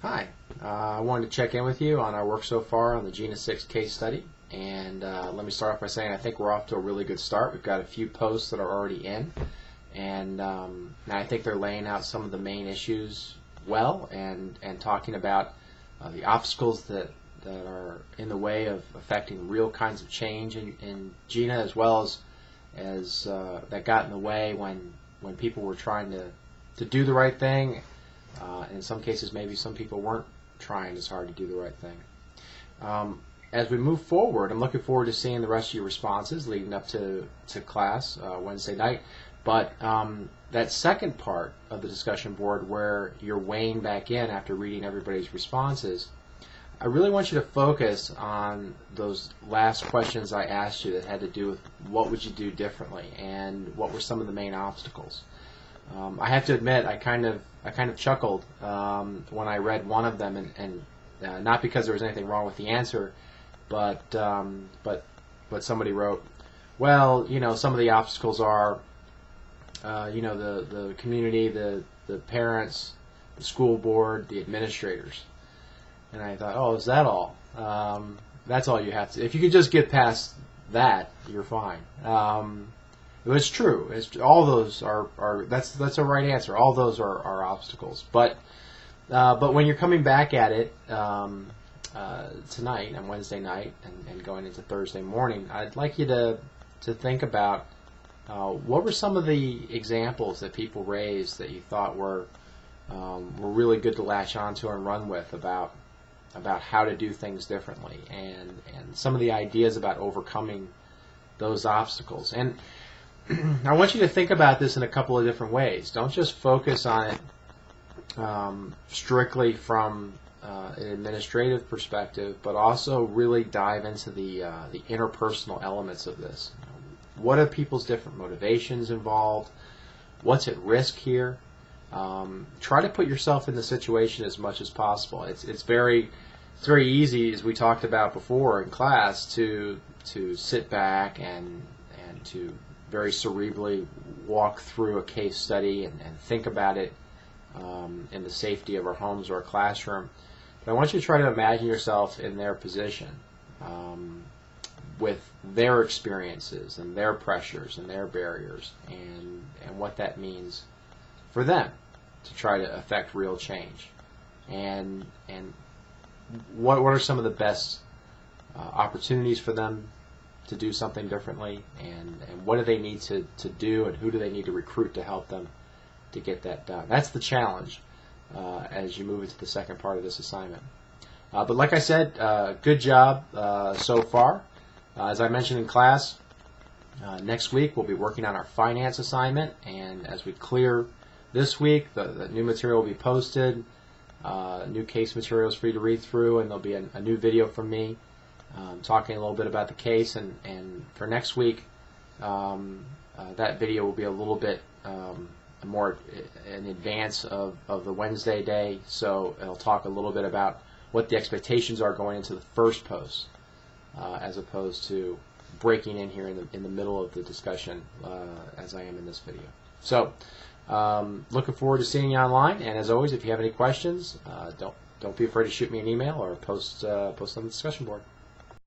Hi, I wanted to check in with you on our work so far on the Jena 6 case study. And let me start off by saying I think we're off to a really good start. We've got a few posts that are already in, and I think they're laying out some of the main issues well and talking about the obstacles that are in the way of affecting real kinds of change in Jena, as well as that got in the way when people were trying to do the right thing. In some cases, maybe some people weren't trying as hard to do the right thing. As we move forward, I'm looking forward to seeing the rest of your responses leading up to class Wednesday night. But that second part of the discussion board where you're weighing back in after reading everybody's responses, I really want you to focus on those last questions I asked you that had to do with what would you do differently and what were some of the main obstacles. I have to admit, I kind of chuckled when I read one of them, and not because there was anything wrong with the answer, but somebody wrote, well, some of the obstacles are, the community, the parents, the school board, the administrators. And I thought, oh, is that all? That's all you have to. If you could just get past that, you're fine. It's true. All those are that's a right answer. All those are obstacles. But when you're coming back at it tonight and Wednesday night and going into Thursday morning, I'd like you to think about what were some of the examples that people raised that you thought were really good to latch onto and run with about how to do things differently and some of the ideas about overcoming those obstacles. And I want you to think about this in a couple of different ways. Don't just focus on it strictly from an administrative perspective, but also really dive into the interpersonal elements of this. What are people's different motivations involved? What's at risk here? Try to put yourself in the situation as much as possible. It's very easy, as we talked about before in class, to sit back and to very cerebrally walk through a case study and think about it in the safety of our homes or our classroom. But I want you to try to imagine yourself in their position with their experiences and their pressures and their barriers and what that means for them to try to affect real change. And what are some of the best opportunities for them to do something differently, and what do they need to do, and who do they need to recruit to help them to get that done. That's the challenge as you move into the second part of this assignment. But like I said, good job so far. As I mentioned in class, next week we'll be working on our finance assignment, and as we clear this week, the new material will be posted, new case materials for you to read through, and there'll be a new video from me talking a little bit about the case, and for next week that video will be a little bit more in advance of the Wednesday day, so it'll talk a little bit about what the expectations are going into the first post as opposed to breaking in here in the middle of the discussion as I am in this video. So looking forward to seeing you online, and as always, if you have any questions, don't be afraid to shoot me an email or post on the discussion board.